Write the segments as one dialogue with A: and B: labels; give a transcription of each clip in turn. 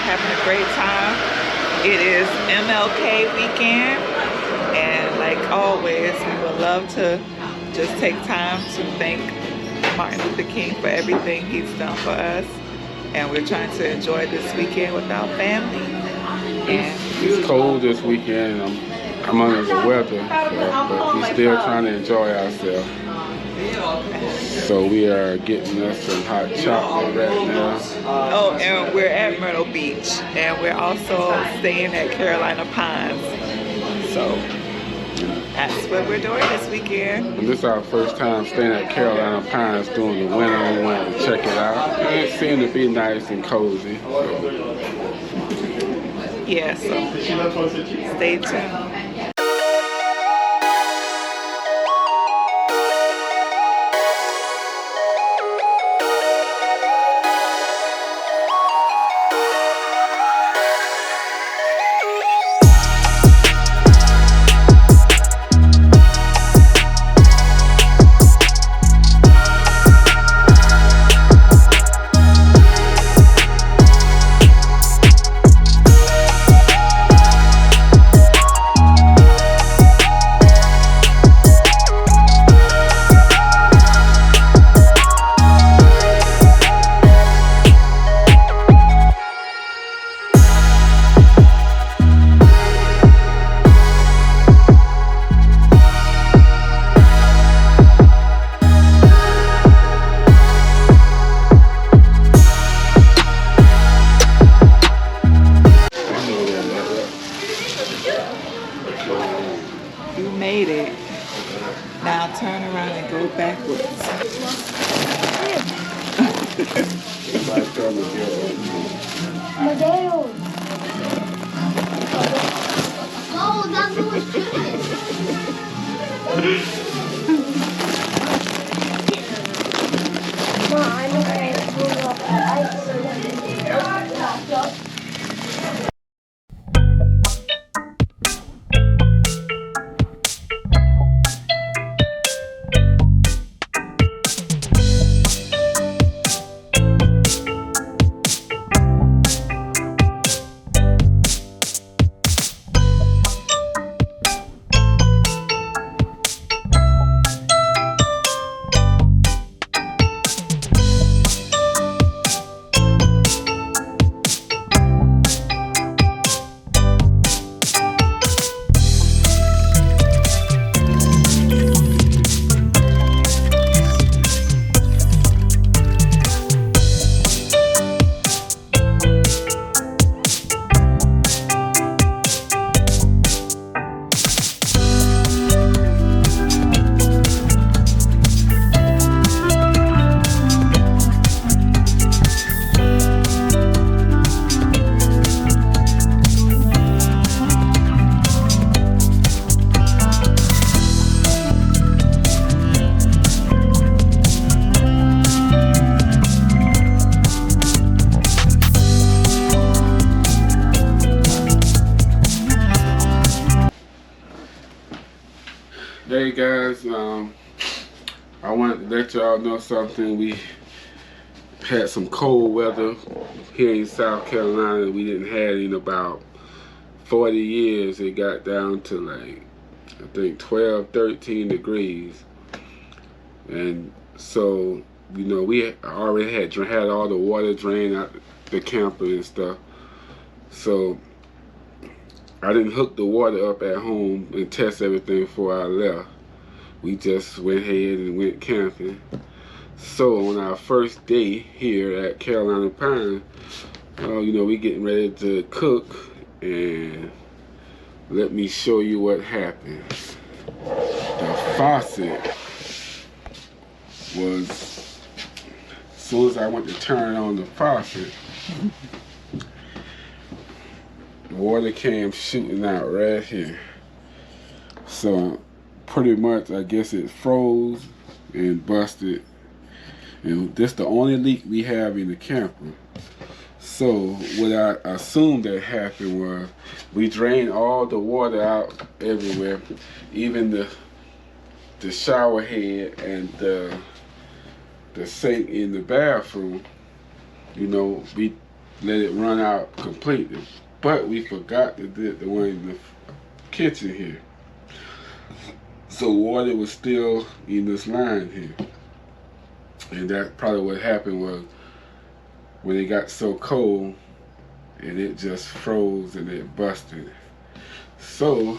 A: having a great time. It is Mlk Weekend, and like always, we would love to just take time to thank Martin Luther King for everything he's done for us. And we're trying to enjoy this weekend with our family. And
B: it's cold this weekend. I'm under the weather, but we're still trying to enjoy ourselves. So we are getting us some hot chocolate right now.
A: Oh, and we're at Myrtle Beach, and we're also staying at Carolina Pines. So that's what we're doing this weekend.
B: And this is our first time staying at Carolina Pines during the winter. We wanted to check it out. And it seemed to be nice and cozy.
A: Yeah, so stay tuned. You made it. Now turn around and go backwards.
C: Oh, that's what was good. I'm going to move up the ice so that
B: Hey guys, I wanted to let y'all know something. We had some cold weather here in South Carolina we didn't have in about 40 years. It got down to like, I think 12, 13 degrees. And so, you know, we already had all the water drained out the camper and stuff. So I didn't hook the water up at home and test everything before I left. We just went ahead and went camping. So on our first day here at Carolina Pine, you know, we getting ready to cook, and let me show you what happened. The faucet was, as soon as I went to turn on the faucet, the water came shooting out right here. So pretty much, I guess it froze and busted. And this the only leak we have in the camper. So what I assumed that happened was we drained all the water out everywhere, even the shower head and the sink in the bathroom. You know, we let it run out completely. But we forgot to do the one in the kitchen here. So water was still in this line here. And that probably what happened was when it got so cold and it just froze and it busted. So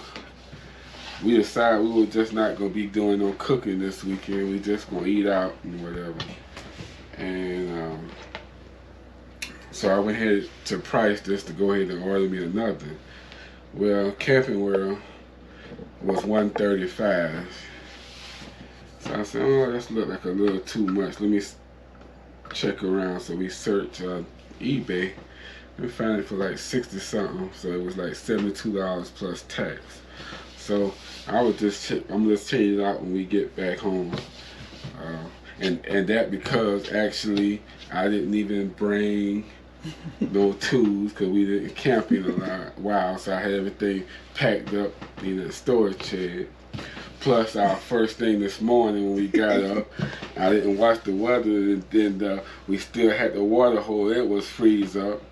B: we decided we were just not gonna be doing no cooking this weekend. We just gonna eat out and whatever. And so I went ahead to Price just to go ahead and order me another. Well, Camping World was $135. So I said, oh, that look like a little too much. Let me check around. So we searched eBay. We found it for like 60 something. So it was like $72 plus tax. So I'm just checking it out when we get back home. And that because actually I didn't even bring no tools because we didn't camp in a while. So I had everything packed up in a storage shed. Plus, our first thing this morning when we got up, I didn't watch the weather, and then we still had the water hole. It was freeze up,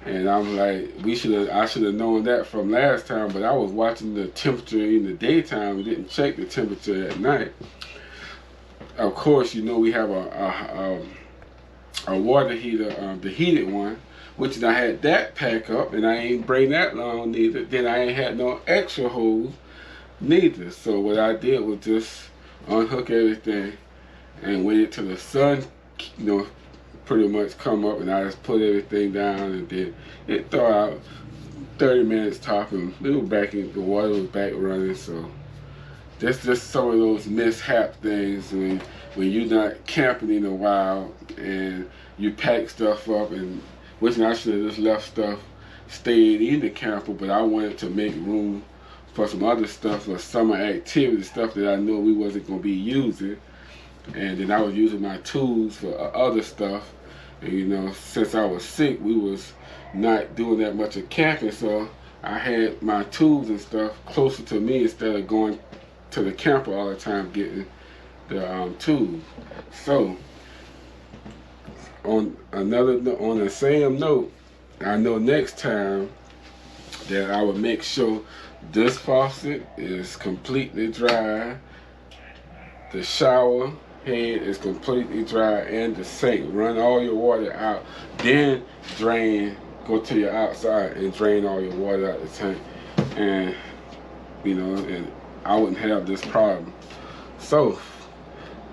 B: and I'm like, I should have known that from last time. But I was watching the temperature in the daytime. We didn't check the temperature at night. Of course, you know we have a water heater, the heated one, which I had that pack up, and I ain't bring that long neither. Then I ain't had no extra hose neither. So what I did was just unhook everything and waited till the sun, you know, pretty much come up, and I just put everything down, and then it threw out 30 minutes top, and we were back in the water was back running. So that's just some of those mishap things when you're not camping in a while and you pack stuff up, and which I should have just left stuff stayed in the camper, but I wanted to make room for some other stuff, for summer activity stuff that I knew we wasn't going to be using. And then I was using my tools for other stuff. And you know, since I was sick, we was not doing that much of camping, so I had my tools and stuff closer to me instead of going to the camper all the time getting the tools. So on the same note, I know next time that I would make sure this faucet is completely dry, the shower head is completely dry, and the sink. Run all your water out, then drain, go to your outside and drain all your water out the tank, and you know, and I wouldn't have this problem. So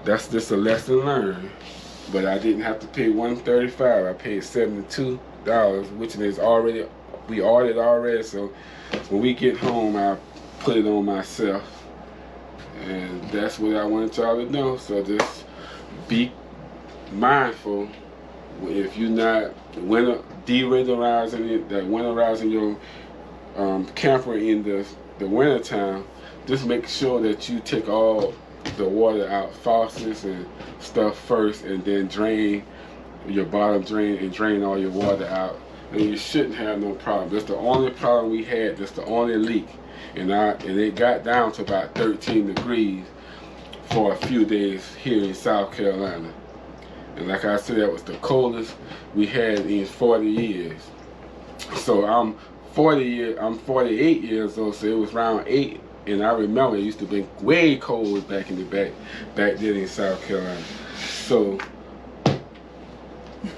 B: that's just a lesson learned. But I didn't have to pay $135. I paid $72, which is already, we ordered already. So when we get home, I put it on myself, and that's what I wanted y'all to know. So just be mindful if you're not winterizing your camper in the winter time. Just make sure that you take all the water out faucets and stuff first, and then drain your bottom drain and drain all your water out, and you shouldn't have no problem. That's the only problem we had. That's the only leak, and it got down to about 13 degrees for a few days here in South Carolina. And like I said, that was the coldest we had in 40 years. So I'm 48 years old, so it was around 8. And I remember it used to be way cold back then in South Carolina. So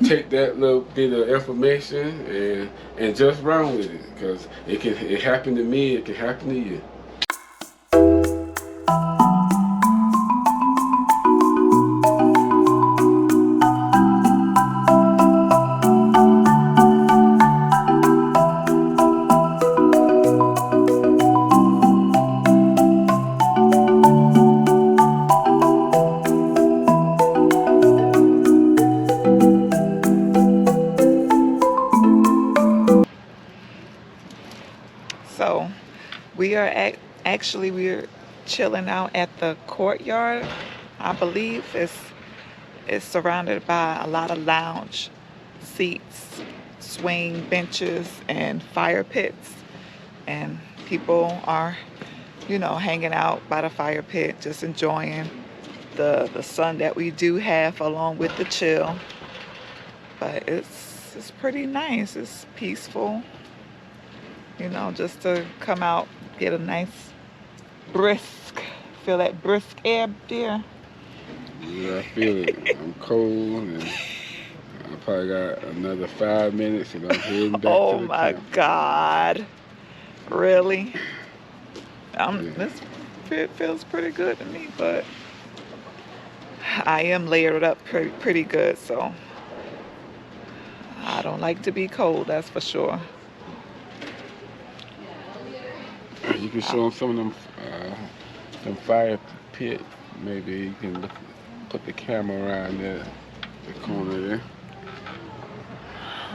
B: take that little bit of information and just run with it, because it happened to me, it can happen to you.
A: So we are actually we're chilling out at the courtyard. I believe it's surrounded by a lot of lounge seats, swing benches, and fire pits. And people are, hanging out by the fire pit, just enjoying the sun that we do have along with the chill. But it's pretty nice. It's peaceful. Just to come out, get a nice feel that brisk air there.
B: Yeah, I feel it. I'm cold, and I probably got another 5 minutes, and I'm heading back to the
A: Oh my
B: camp.
A: God. Really? This feels pretty good to me, but I am layered up pretty good, so I don't like to be cold, that's for sure.
B: You can show them some of them fire pit. Maybe you can put the camera around the corner there.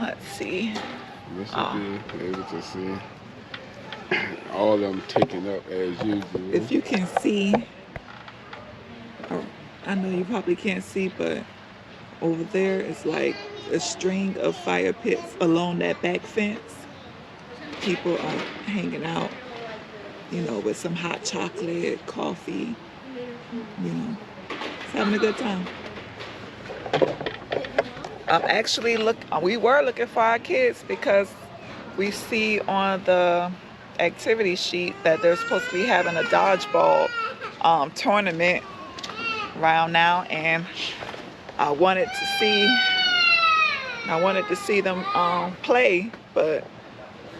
A: Let's see.
B: You should be able to see all of them taken up as usual.
A: If you can see, I know you probably can't see, but over there is like a string of fire pits along that back fence. People are hanging out, with some hot chocolate, coffee, it's having a good time. We were looking for our kids because we see on the activity sheet that they're supposed to be having a dodgeball tournament around now, and I wanted to see them play, but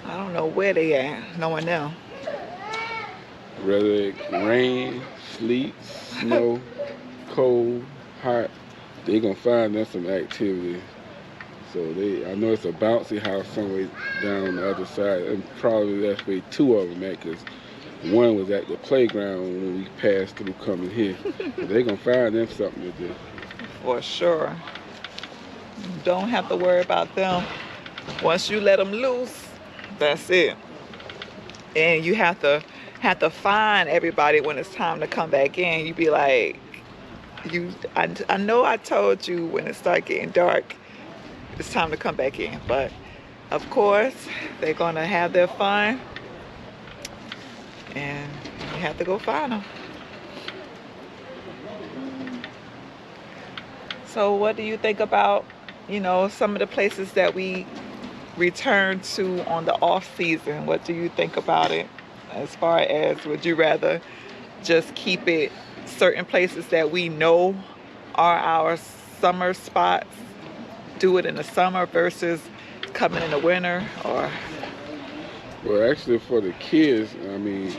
A: I don't know where they at. No one knows.
B: Whether it rain, sleet, snow, cold, hot, they gonna find them some activity. So I know it's a bouncy house somewhere down the other side, and probably that's where 2 of them at, because one was at the playground when we passed through coming here. But they gonna find them something to do.
A: For sure. You don't have to worry about them. Once you let them loose, that's it. And you have to find everybody when it's time to come back in. You be like, I know I told you when it start getting dark, it's time to come back in. But of course, they're gonna have their fun, and you have to go find them. So what do you think about, some of the places that we return to on the off season? What do you think about it? As far as, would you rather just keep it certain places that we know are our summer spots, do it in the summer versus coming in the winter? Or
B: Well, actually, for the kids, I mean,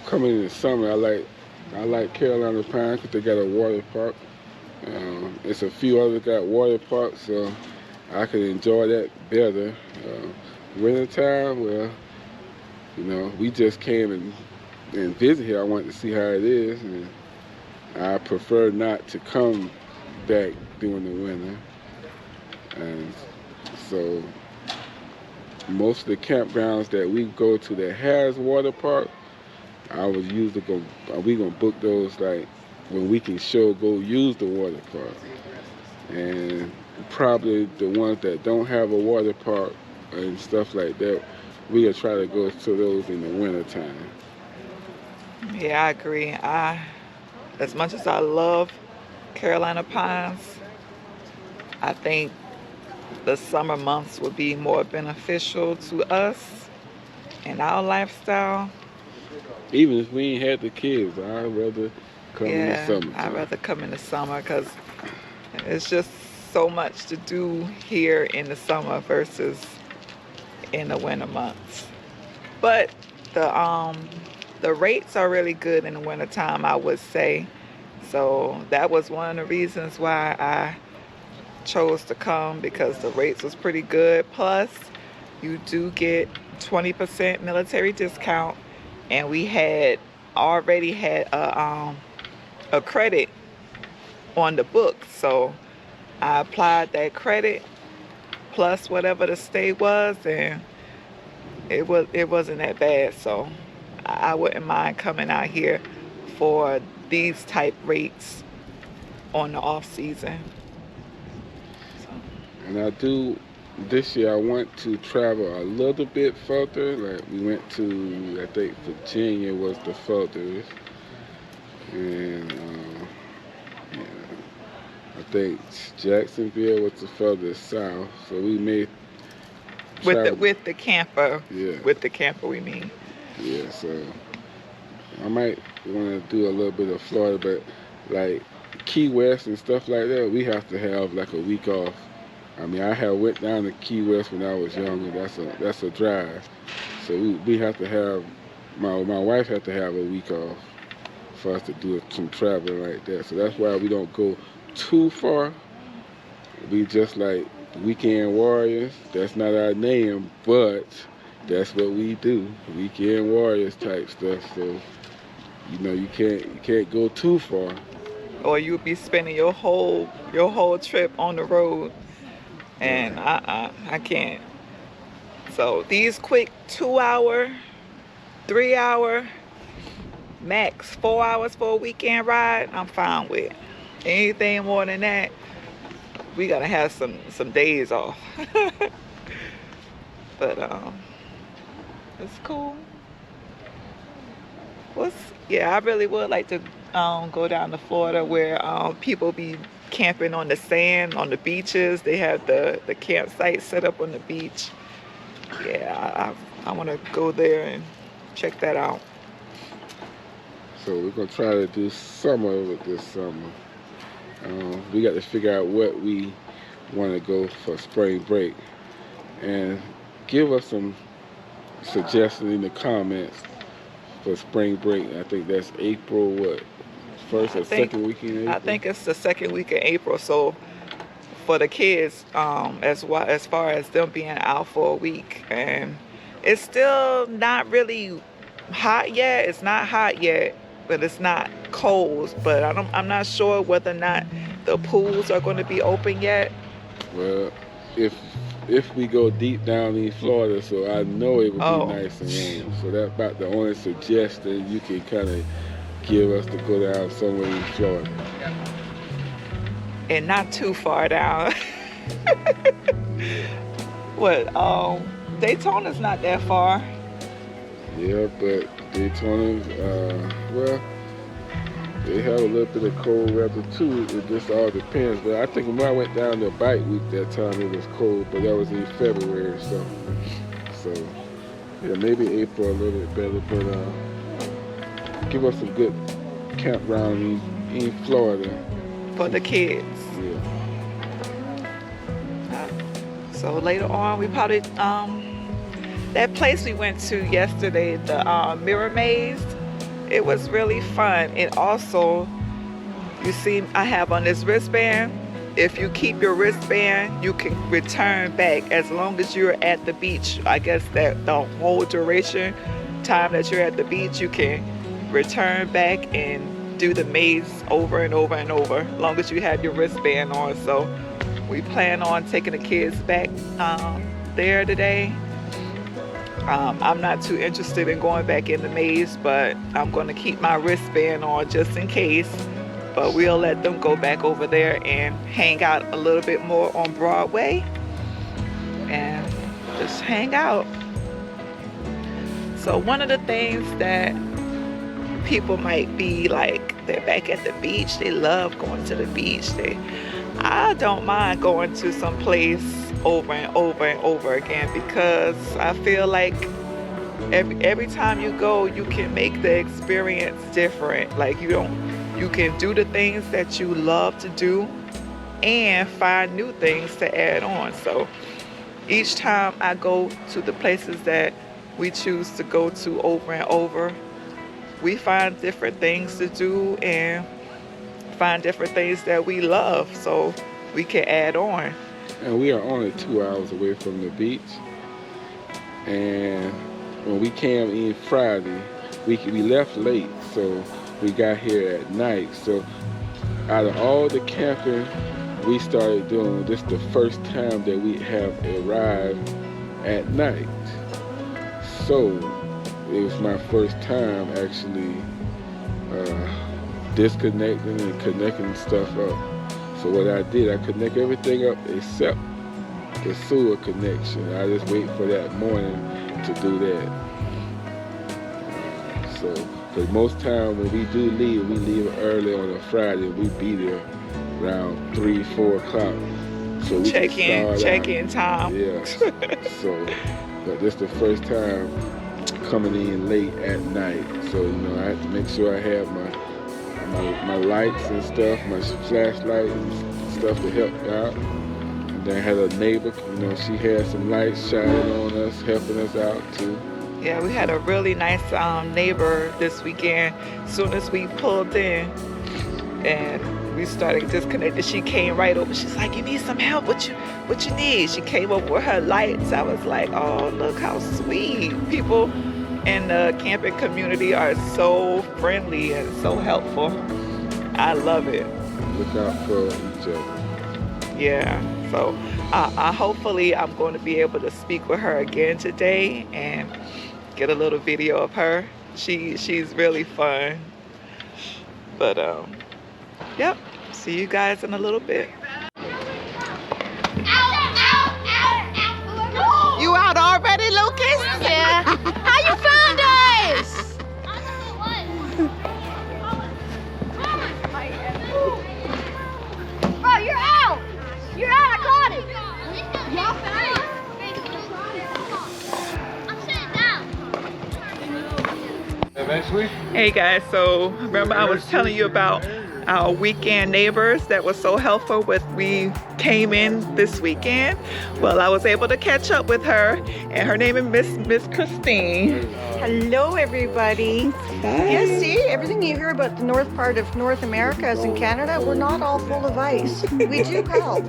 B: coming in the summer, I like Carolina Pines because they got a water park. It's a few others got water parks, so I could enjoy that better. Wintertime, well, we just came and visit here. I wanted to see how it is, and I prefer not to come back during the winter. And so most of the campgrounds that we go to that has water park, we gonna book those like when we can go use the water park. And probably the ones that don't have a water park and stuff like that, we gonna try to go to those in the wintertime.
A: yeah, I agree. As much as I love Carolina Pines, I think the summer months would be more beneficial to us and our lifestyle.
B: Even if we ain't had the kids, I'd rather come in the summer.
A: I'd rather come in the summer because it's just so much to do here in the summer versus in the winter months. But the rates are really good in the wintertime, I would say. So that was one of the reasons why I chose to come, because the rates was pretty good. Plus, you do get 20% military discount, and we had already had a credit on the book, so I applied that credit plus whatever the stay was, and it wasn't that bad. So I wouldn't mind coming out here for these type rates on the off season. So.
B: And this year I want to travel a little bit further. Like we went to, I think Virginia was the furthest, and yeah, I think Jacksonville was the furthest south. So we may travel.
A: With the camper.
B: Yeah.
A: With the camper, we mean.
B: Yeah. So I might want to do a little bit of Florida, but like Key West and stuff like that, we have to have like a week off. I mean, I have went down to Key West when I was younger. That's a drive. So we have to have, my wife had to have a week off for us to do some traveling like that. So that's why we don't go too far. We just like weekend warriors. That's not our name, but that's what we do. Weekend warriors type stuff. So you can't go too far.
A: Or you'll be spending your whole trip on the road. And I can't. So these quick 2 hour, 3 hour, max 4 hours for a weekend ride, I'm fine with. Anything more than that, we gotta have some days off. But it's cool. I really would like to go down to Florida where people be camping on the sand, on the beaches. They have the campsite set up on the beach. Yeah, I want to go there and check that out.
B: So we're going to try to do some of it this summer. We got to figure out what we want to go for spring break. And give us some suggestions in the comments for spring break. I think that's April, what? First or second weekend in April? I
A: think it's the second week in April. So for the kids, as far as them being out for a week, and it's still not really hot yet. It's not hot yet, but it's not cold. But I'm not sure whether or not the pools are going to be open yet.
B: Well, if we go deep down in Florida, so I know it will be nice and warm. So that's about the only suggestion you can kind of give us to go down somewhere in Florida.
A: And not too far down. Daytona's not that far.
B: Yeah, but Daytona, well, they have a little bit of cold weather too. It just all depends. But I think when I went down the bike week that time, it was cold, but that was in February. So yeah, maybe April a little bit better, but give us a good campground in Florida
A: for the kids.
B: Yeah.
A: So later on, we probably that place we went to yesterday, the Mirror Maze. It was really fun. And also, you see, I have on this wristband. If you keep your wristband, you can return back as long as you're at the beach. I guess that the whole duration time that you're at the beach, you can return back and do the maze over and over and over, as long as you have your wristband on. So we plan on taking the kids back there today. I'm not too interested in going back in the maze, but I'm going to keep my wristband on just in case. But we'll let them go back over there and hang out a little bit more on Broadway and just hang out. So one of the things that people might be like, they're back at the beach, they love going to the beach. I don't mind going to some place over and over and over again, because I feel like every time you go, you can make the experience different. Like you can do the things that you love to do, and find new things to add on. So each time I go to the places that we choose to go to over and over, we find different things to do and find different things that we love, so we can add on.
B: And we are only 2 hours away from the beach. And when we came in Friday, we left late, so we got here at night. So out of all the camping we started doing, this is the first time that we have arrived at night. So it was my first time actually disconnecting and connecting stuff up. So what I did, I connect everything up except the sewer connection. I just wait for that morning to do that. So, because most time when we do leave, we leave early on a Friday. We be there around 3, 4 o'clock. So we
A: check in time.
B: Yeah. So, but this the first time coming in late at night. So, you know, I have to make sure I have my lights and stuff, my flashlight and stuff to help out. And then I had a neighbor, you know, she had some lights shining on us, helping us out too.
A: Yeah, we had a really nice neighbor this weekend. As soon as we pulled in and we started disconnecting, she came right over. She's like, "You need some help? What you need?" She came over with her lights. I was like, "Oh, look how sweet." People in the camping community are so friendly and so helpful. I love it.
B: Look out for each other.
A: Yeah, so hopefully I'm going to be able to speak with her again today and get a little video of her. She's really fun. But yep, see you guys in a little bit. You out already, Lucas?
C: Yeah. How you found us? Bro, you're out. You're out. I caught it. I'm sitting down.
D: Eventually.
A: Hey guys, so remember I was telling you about our weekend neighbors that was so helpful with we came in this weekend? Well, I was able to catch up with her, and her name is Miss Christine.
E: Hello, everybody.
A: Hi.
E: Yes, see, everything you hear about the north part of North America as in Canada, we're not all full of ice. We do help.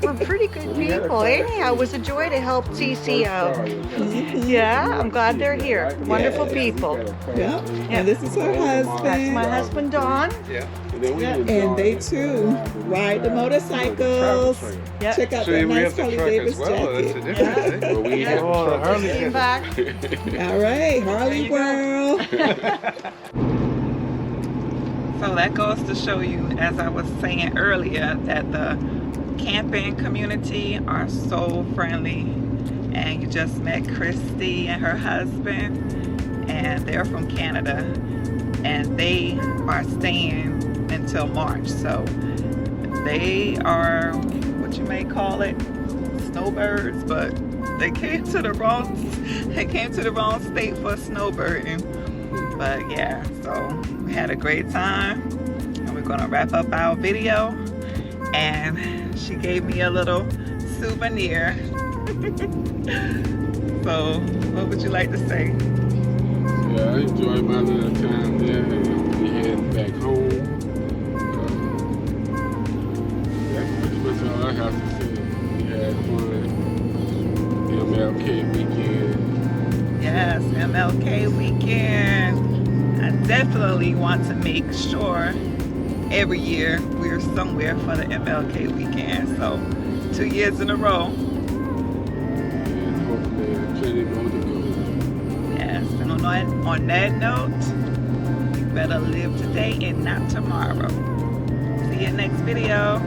E: We're pretty good people. Anyhow, it was a joy to help CC out. Yeah, I'm glad they're here. Wonderful people.
A: Yeah, and this is her husband.
E: That's my husband, Don.
A: And they too ride the motorcycles.
E: Yep.
A: Check out
D: So
A: that
D: we
A: nice
D: have the
A: Harley
D: truck
A: Davidson
D: as well. That's a
A: jacket.
D: difference. Eh?
B: Well, we have
D: Oh, the Harley.
E: Came back.
A: All right, Harley World. So that goes to show you, as I was saying earlier, that the camping community are so friendly. And you just met Christy and her husband, and they're from Canada, and they are staying until March. So they are what you may call it snowbirds, but they came to the wrong state for snowbirding. But yeah, so we had a great time, and we're gonna wrap up our video. And she gave me a little souvenir. So what would you like to say?
B: Yeah, I enjoyed my little time there. We heading back home. That's pretty much all I have to say. We had fun. MLK weekend.
A: Yes, MLK weekend. I definitely want to make sure every year we're somewhere for the MLK weekend. So 2 years in a row.
B: And hopefully plenty more to go.
A: Yes, and on that note, you better live today and not tomorrow. See you next video.